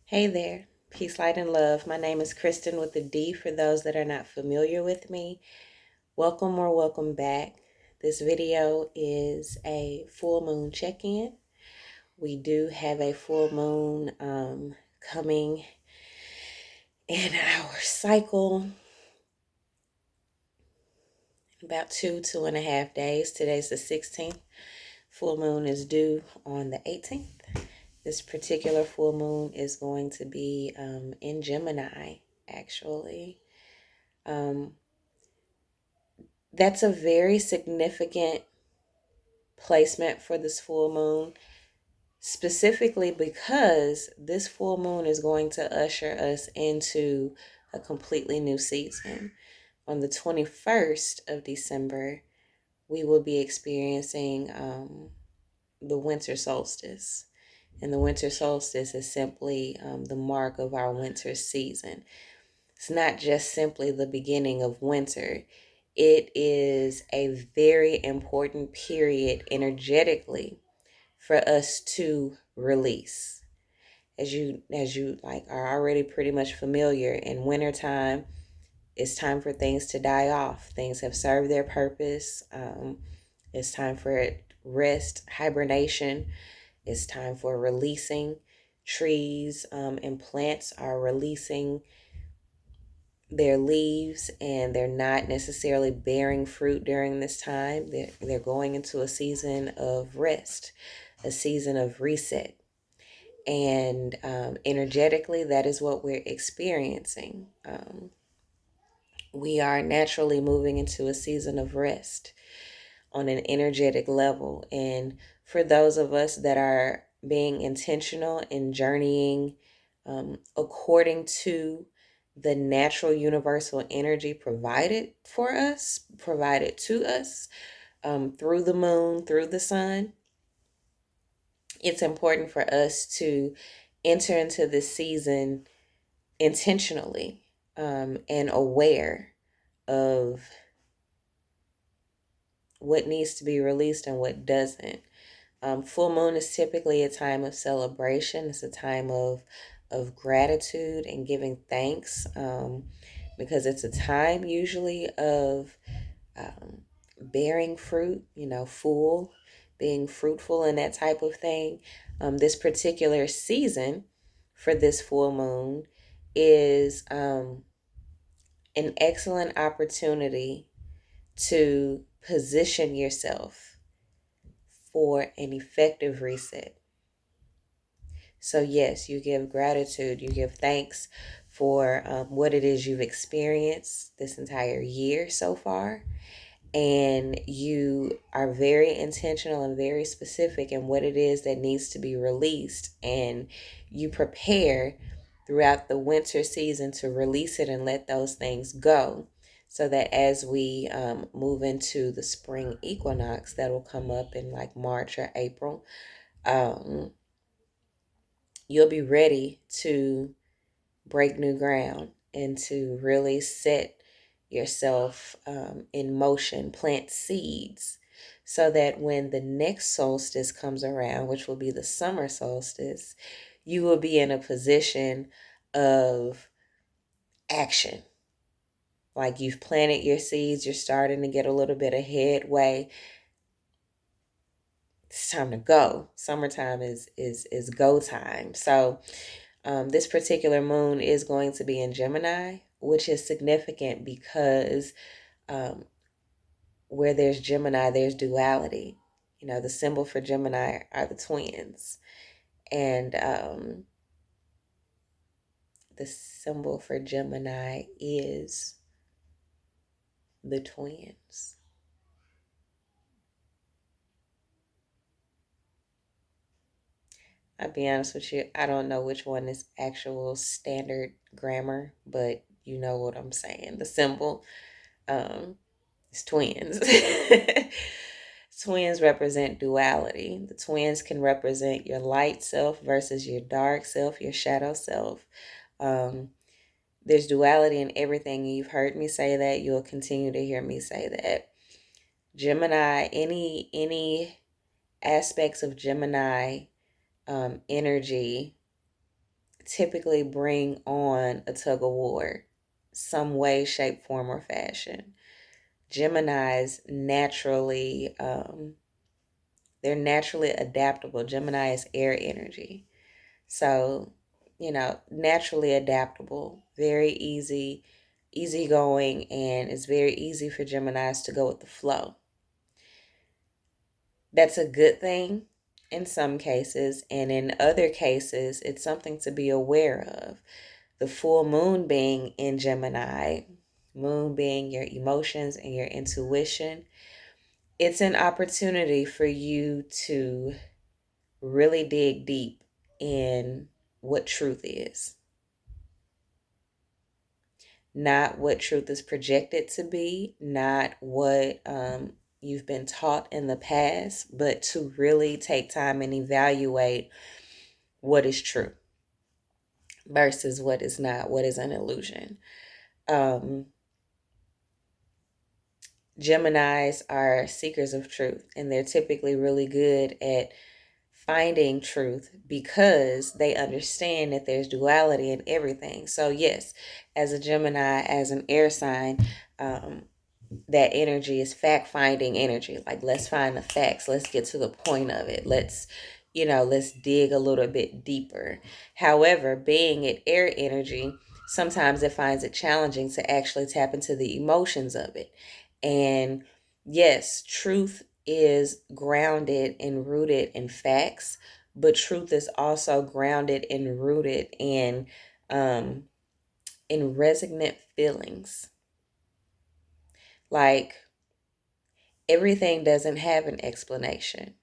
Hey there, peace, light, and love. My name is Kristen with a D for those that are not familiar with me. Welcome or welcome back. This video is a full moon check-in. We do have a full moon coming in our cycle in about 2.5 days. Today's the 16th. Full moon is due on the 18th. This particular full moon is going to be in Gemini, actually. That's a very significant placement for this full moon, specifically because this full moon is going to usher us into a completely new season. On the 21st of December, we will be experiencing the winter solstice. And the winter solstice is simply the mark of our winter season. It's not just simply the beginning of winter. It is a very important period energetically for us to release. As you like are already pretty much familiar, in wintertime, it's time for things to die off. Things have served their purpose. It's time for rest, hibernation. It's time for releasing. Trees and plants are releasing their leaves, and they're not necessarily bearing fruit during this time. They're going into a season of rest, a season of reset. And energetically, that is what we're experiencing. We are naturally moving into a season of rest on an energetic level. And for those of us that are being intentional in journeying according to the natural universal energy provided to us through the moon, through the sun, it's important for us to enter into this season intentionally and aware of what needs to be released and what doesn't. Full moon is typically a time of celebration. It's a time of gratitude and giving thanks, because it's a time usually of bearing fruit, being fruitful and that type of thing. This particular season for this full moon is an excellent opportunity to position yourself for an effective reset. So yes, you give gratitude, you give thanks for what it is you've experienced this entire year so far. And you are very intentional and very specific in what it is that needs to be released. And you prepare throughout the winter season to release it and let those things go. So that as we move into the spring equinox that will come up in like March or April, you'll be ready to break new ground and to really set yourself in motion, plant seeds, so that when the next solstice comes around, which will be the summer solstice, you will be in a position of action. Like you've planted your seeds, you're starting to get a little bit of headway. It's time to go. Summertime is go time. So this particular moon is going to be in Gemini, which is significant because where there's Gemini, there's duality. The symbol for Gemini are the twins. And the symbol for Gemini is the twins. I'll be honest with you, I don't know which one is actual standard grammar, but you know what I'm saying. The symbol is twins. Twins represent duality. The twins can represent your light self versus your dark self, your shadow self. There's duality in everything. You've heard me say that. You'll continue to hear me say that. Gemini, any aspects of Gemini energy typically bring on a tug of war, some way, shape, form, or fashion. Geminis naturally, they're naturally adaptable. Gemini is air energy. So, naturally adaptable, very easygoing, and it's very easy for Geminis to go with the flow. That's a good thing in some cases, and in other cases, it's something to be aware of. The full moon being in Gemini, moon being your emotions and your intuition, it's an opportunity for you to really dig deep in what truth is. Not what truth is projected to be, not what you've been taught in the past, but to really take time and evaluate what is true versus what is not, what is an illusion. Geminis are seekers of truth, and they're typically really good at finding truth because they understand that there's duality in everything. So yes, as a Gemini, as an air sign, that energy is fact-finding energy. Like, let's find the facts. Let's get to the point of it. Let's dig a little bit deeper. However, being at air energy, sometimes it finds it challenging to actually tap into the emotions of it. And yes, truth is grounded and rooted in facts, but truth is also grounded and rooted in resonant feelings. Like, everything doesn't have an explanation,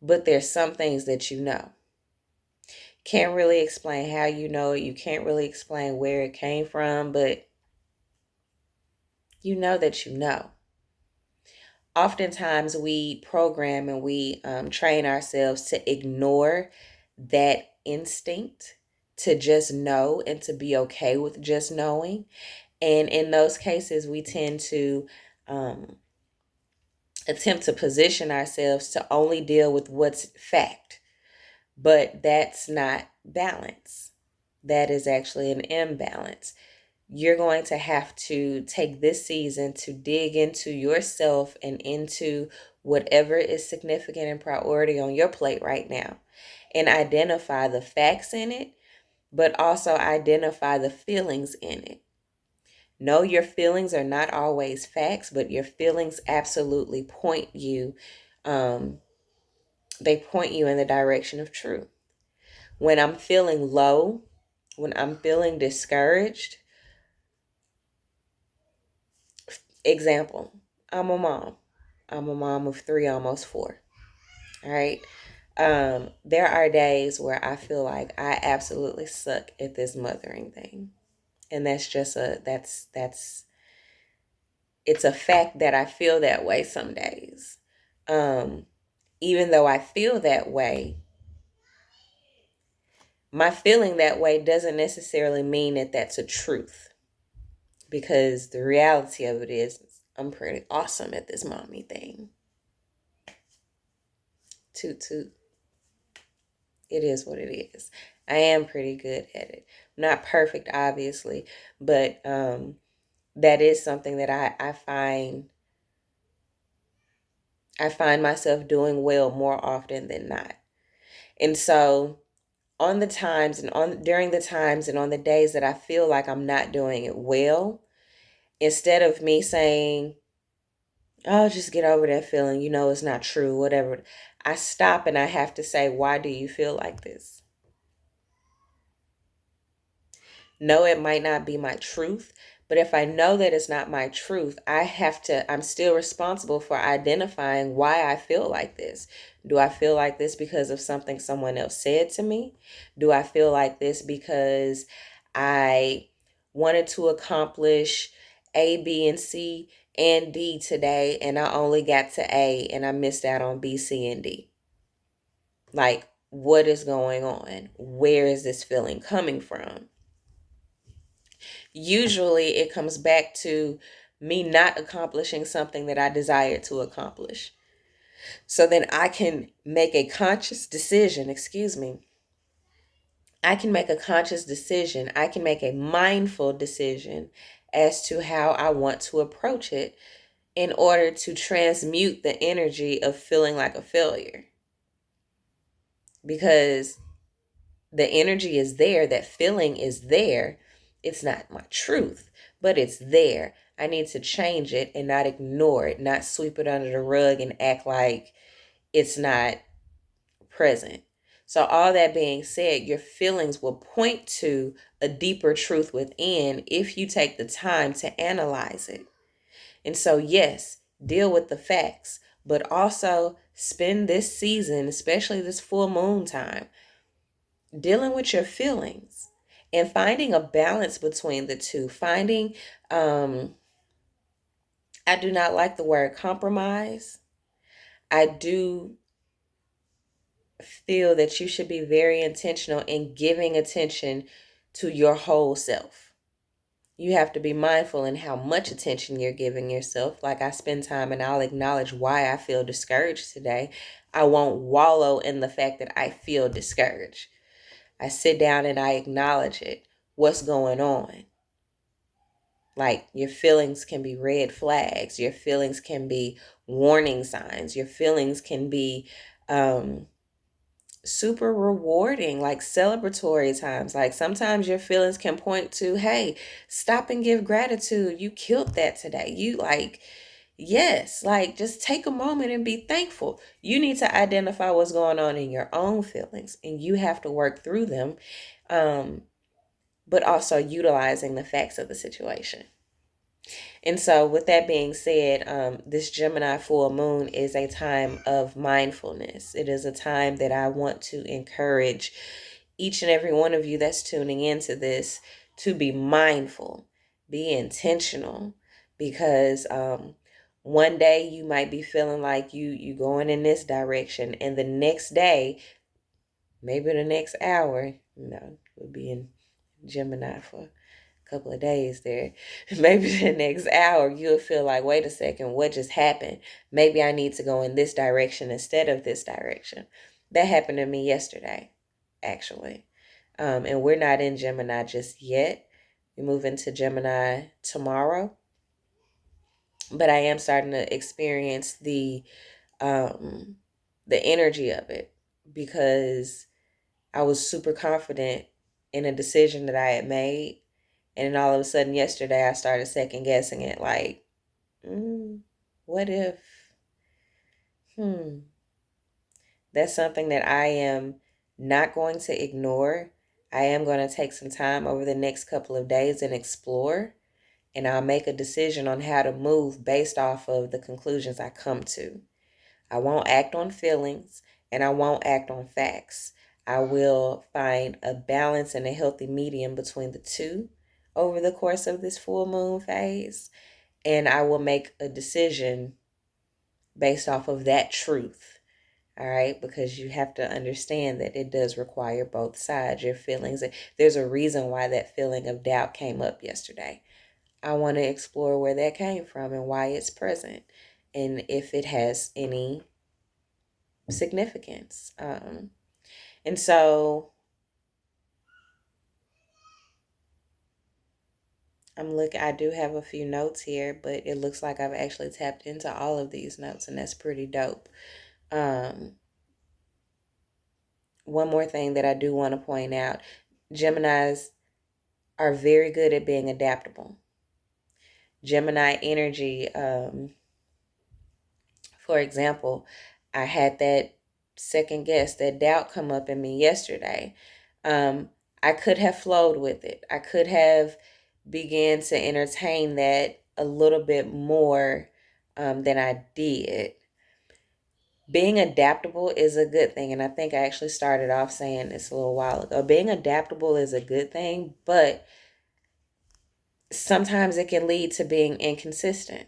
but there's some things that you know. Can't really explain how you know it. You can't really explain where it came from, but you know that you know. Oftentimes we program and we train ourselves to ignore that instinct, to just know and to be okay with just knowing. And in those cases, we tend to attempt to position ourselves to only deal with what's fact. But that's not balance. That is actually an imbalance. You're going to have to take this season to dig into yourself and into whatever is significant and priority on your plate right now, and identify the facts in it, but also identify the feelings in it. No, your feelings are not always facts, but your feelings absolutely point you, they point you in the direction of truth. When I'm feeling low, when I'm feeling discouraged, example, I'm a mom. I'm a mom of 3, almost 4. All right. There are days where I feel like I absolutely suck at this mothering thing. And that's just it's a fact that I feel that way some days. Even though I feel that way, my feeling that way doesn't necessarily mean that that's a truth, because the reality of it is I'm pretty awesome at this mommy thing. Toot toot. It is what it is. I am pretty good at it. Not perfect, obviously, but that is something that I find myself doing well more often than not. And so on the times and on during the times and on the days that I feel like I'm not doing it well, instead of me saying, "Oh, just get over that feeling, it's not true, whatever," I stop and I have to say, "Why do you feel like this?" No, it might not be my truth, but if I know that it's not my truth, I'm still responsible for identifying why I feel like this. Do I feel like this because of something someone else said to me? Do I feel like this because I wanted to accomplish A, B, and C and D today, and I only got to A and I missed out on B, C, and D? Like, what is going on? Where is this feeling coming from? Usually it comes back to me not accomplishing something that I desire to accomplish. So then I can make a conscious decision, I can make a conscious decision. I can make a mindful decision as to how I want to approach it in order to transmute the energy of feeling like a failure. Because the energy is there, that feeling is there. It's not my truth, but it's there. I need to change it and not ignore it, not sweep it under the rug and act like it's not present. So, all that being said, your feelings will point to a deeper truth within if you take the time to analyze it. And so, yes, deal with the facts, but also spend this season, especially this full moon time, dealing with your feelings and finding a balance between the two. I do not like the word compromise. I do feel that you should be very intentional in giving attention to your whole self. You have to be mindful in how much attention you're giving yourself. Like, I spend time and I'll acknowledge why I feel discouraged today. I won't wallow in the fact that I feel discouraged. I sit down and I acknowledge it. What's going on? Like, your feelings can be red flags. Your feelings can be warning signs. Your feelings can be super rewarding, like celebratory times. Like, sometimes your feelings can point to, hey, stop and give gratitude. You killed that today. You like, yes, like, just take a moment and be thankful. You need to identify what's going on in your own feelings, and you have to work through them, but also utilizing the facts of the situation. And so, with that being said, this Gemini full moon is a time of mindfulness. It is a time that I want to encourage each and every one of you that's tuning into this to be mindful, be intentional, because one day you might be feeling like you going in this direction, and the next day, maybe the next hour, we'll be in Gemini for couple of days there, maybe the next hour you'll feel like, wait a second, what just happened? Maybe I need to go in this direction instead of this direction. That happened to me yesterday, actually. And we're not in Gemini just yet. We move into Gemini tomorrow, but I am starting to experience the energy of it, because I was super confident in a decision that I had made. And then all of a sudden yesterday, I started second guessing it. Like, what if? That's something that I am not going to ignore. I am going to take some time over the next couple of days and explore. And I'll make a decision on how to move based off of the conclusions I come to. I won't act on feelings, and I won't act on facts. I will find a balance and a healthy medium between the two over the course of this full moon phase. And I will make a decision based off of that truth. All right, because you have to understand that it does require both sides, your feelings. There's a reason why that feeling of doubt came up yesterday. I want to explore where that came from and why it's present, and if it has any significance. And so I do have a few notes here, but it looks like I've actually tapped into all of these notes, and that's pretty dope. One more thing that I do want to point out: Geminis are very good at being adaptable. Gemini energy, for example, I had that second guess, that doubt come up in me yesterday. I could have flowed with it. I could have began to entertain that a little bit more than I did. Being adaptable is a good thing. And I think I actually started off saying this a little while ago. Being adaptable is a good thing, but sometimes it can lead to being inconsistent.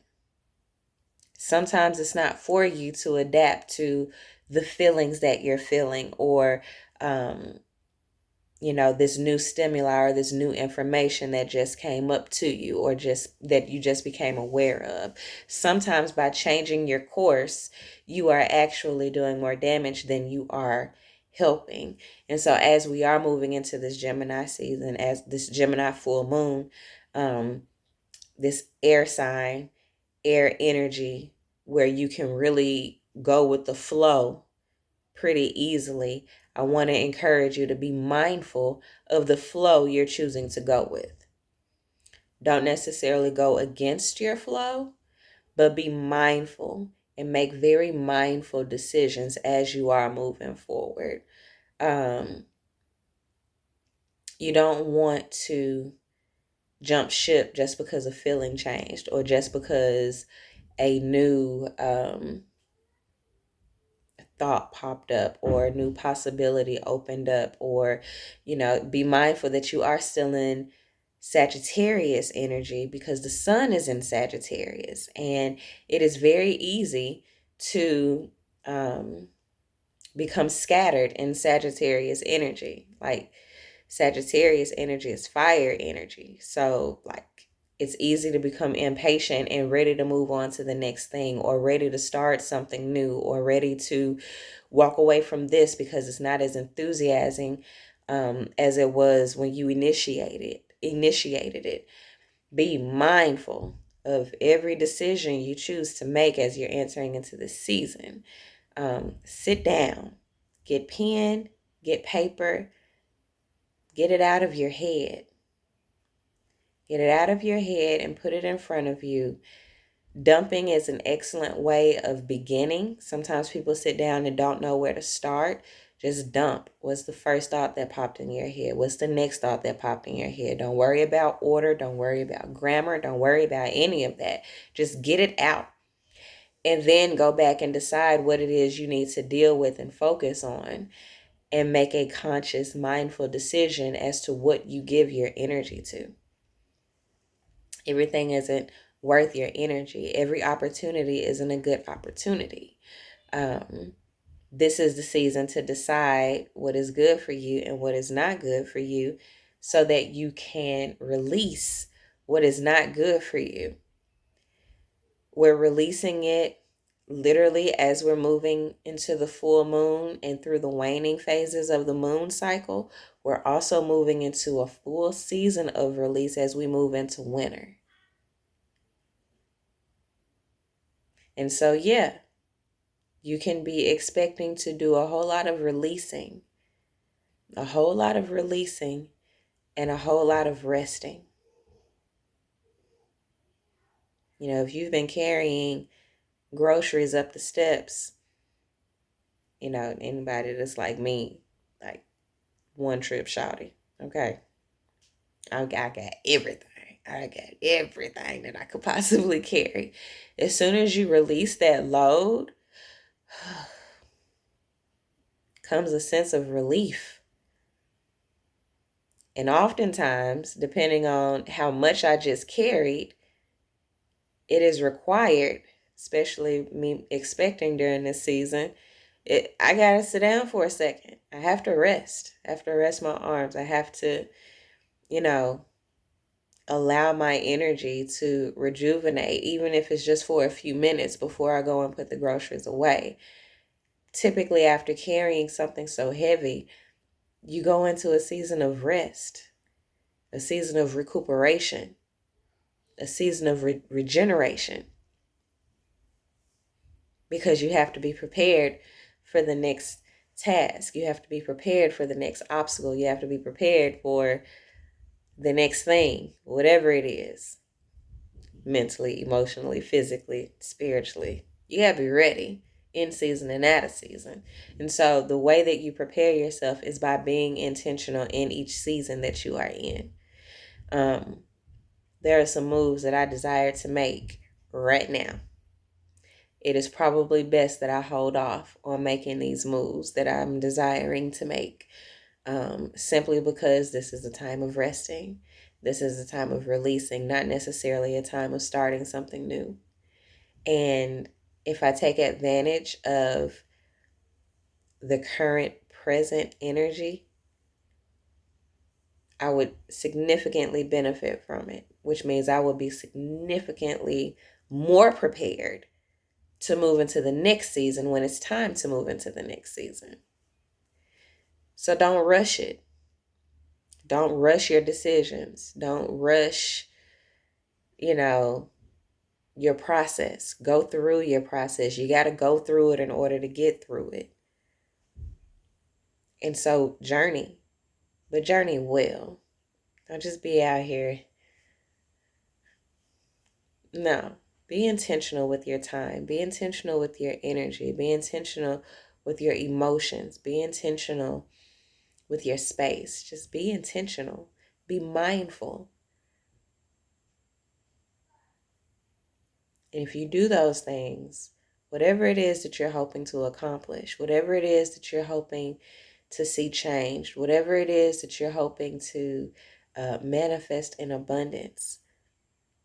Sometimes it's not for you to adapt to the feelings that you're feeling, or this new stimuli or this new information that just came up to you, or just that you just became aware of. Sometimes by changing your course, you are actually doing more damage than you are helping. And so as we are moving into this Gemini season, as this Gemini full moon, this air sign, air energy, where you can really go with the flow pretty easily, I want to encourage you to be mindful of the flow you're choosing to go with. Don't necessarily go against your flow, but be mindful and make very mindful decisions as you are moving forward. You don't want to jump ship just because a feeling changed, or just because a new thought popped up, or a new possibility opened up, or, be mindful that you are still in Sagittarius energy, because the sun is in Sagittarius, and it is very easy to become scattered in Sagittarius energy. Like, Sagittarius energy is fire energy. So, like, it's easy to become impatient and ready to move on to the next thing, or ready to start something new, or ready to walk away from this because it's not as enthusiastic as it was when you initiated it. Be mindful of every decision you choose to make as you're entering into this season. Sit down, get pen, get paper, get it out of your head. Get it out of your head and put it in front of you. Dumping is an excellent way of beginning. Sometimes people sit down and don't know where to start. Just dump. What's the first thought that popped in your head? What's the next thought that popped in your head? Don't worry about order. Don't worry about grammar. Don't worry about any of that. Just get it out. And then go back and decide what it is you need to deal with and focus on, and make a conscious, mindful decision as to what you give your energy to. Everything isn't worth your energy. Every opportunity isn't a good opportunity. This is the season to decide what is good for you and what is not good for you, so that you can release what is not good for you. We're releasing it literally as we're moving into the full moon and through the waning phases of the moon cycle. We're also moving into a full season of release as we move into winter. And so, yeah, you can be expecting to do a whole lot of releasing, and a whole lot of resting. If you've been carrying groceries up the steps, anybody that's like me, like one trip shouty, okay? I got everything. I got everything that I could possibly carry. As soon as you release that load, comes a sense of relief. And oftentimes, depending on how much I just carried, it is required, especially me expecting during this season, I gotta sit down for a second. I have to rest. I have to rest my arms. I have to, allow my energy to rejuvenate, even if it's just for a few minutes before I go and put the groceries away. Typically, after carrying something so heavy, you go into a season of rest, a season of recuperation, a season of regeneration, because you have to be prepared for the next task. You have to be prepared for the next obstacle. You have to be prepared for the next thing, whatever it is, mentally, emotionally, physically, spiritually. You got to be ready in season and out of season. And so the way that you prepare yourself is by being intentional in each season that you are in. There are some moves that I desire to make right now. It is probably best that I hold off on making these moves that I'm desiring to make, simply because this is a time of resting. This is a time of releasing, not necessarily a time of starting something new. And if I take advantage of the current present energy, I would significantly benefit from it, which means I will be significantly more prepared to move into the next season when it's time to move into the next season. So don't rush it. Don't rush your decisions. Don't rush, you know, your process. Go through your process. You got to go through it in order to get through it. And so journey, but journey well. Don't just be out here. No, be intentional with your time. Be intentional with your energy. Be intentional with your emotions. Be intentional with your space. Just be intentional. Be mindful. And if you do those things, whatever it is that you're hoping to accomplish, whatever it is that you're hoping to see changed, whatever it is that you're hoping to manifest in abundance,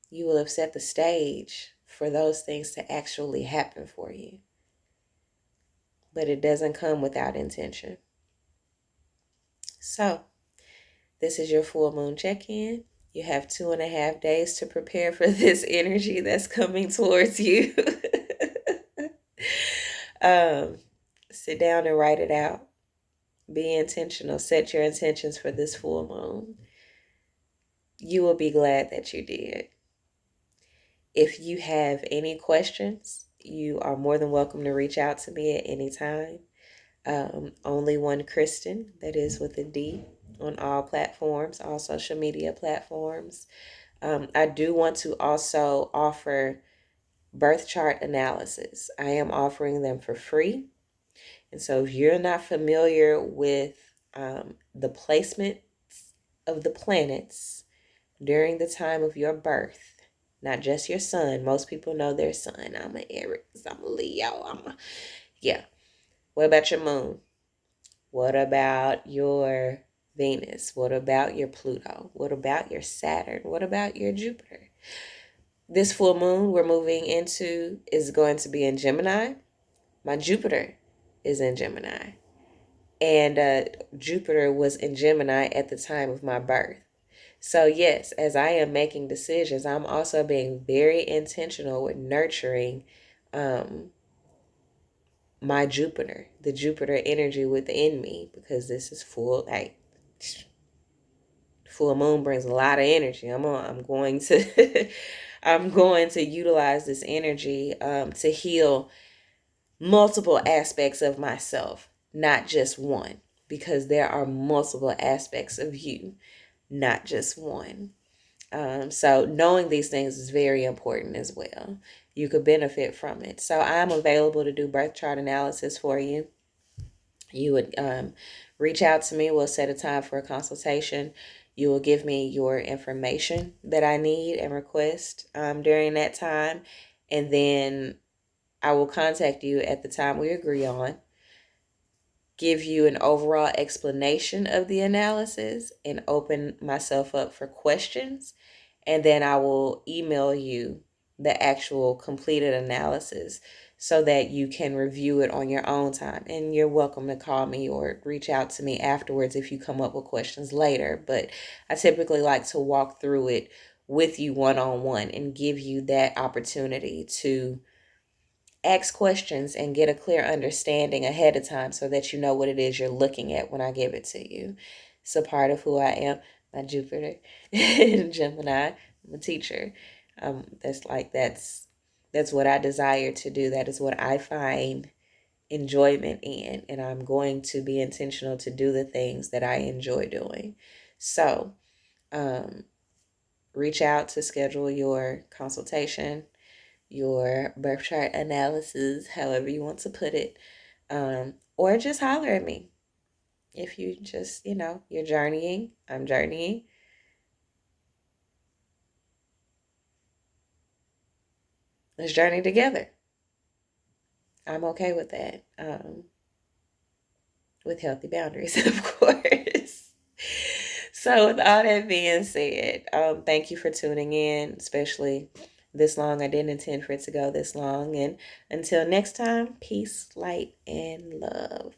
you will have set the stage for those things to actually happen for you. But it doesn't come without intention. So, this is your full moon check-in. You have 2.5 days to prepare for this energy that's coming towards you. Sit down and write it out. Be intentional. Set your intentions for this full moon. You will be glad that you did. If you have any questions, you are more than welcome to reach out to me at any time. Only one Kristen, that is with a D, on all platforms, all social media platforms. I do want to also offer birth chart analysis. I am offering them for free. And so if you're not familiar with the placement of the planets during the time of your birth, not just your sun. Most people know their sun. I'm an Aries, I'm a Leo, yeah. What about your moon? What about your Venus? What about your Pluto? What about your Saturn? What about your Jupiter? This full moon we're moving into is going to be in Gemini. My Jupiter is in Gemini. And Jupiter was in Gemini at the time of my birth. So yes, as I am making decisions, I'm also being very intentional with nurturing my Jupiter, the Jupiter energy within me, because this is full moon brings a lot of energy. I'm going to I'm going to utilize this energy to heal multiple aspects of myself, not just one, because there are multiple aspects of you, not just one. So knowing these things is very important as well. You could benefit from it. So I'm available to do birth chart analysis for you. You would reach out to me. We'll set a time for a consultation. You will give me your information that I need and request during that time. And then I will contact you at the time we agree on, give you an overall explanation of the analysis, and open myself up for questions. And then I will email you the actual completed analysis so that you can review it on your own time. And you're welcome to call me or reach out to me afterwards if you come up with questions later. But I typically like to walk through it with you one-on-one and give you that opportunity to ask questions and get a clear understanding ahead of time so that you know what it is you're looking at when I give it to you. It's a part of who I am. My Jupiter in Gemini. I'm a teacher. That's what I desire to do. That is what I find enjoyment in, and I'm going to be intentional to do the things that I enjoy doing. So, reach out to schedule your consultation, your birth chart analysis, however you want to put it, or just holler at me. If you just, you're journeying, I'm journeying. Let's journey together. I'm okay with that. With healthy boundaries, of course. So with all that being said, thank you for tuning in, especially this long. I didn't intend for it to go this long. And until next time, peace, light, and love.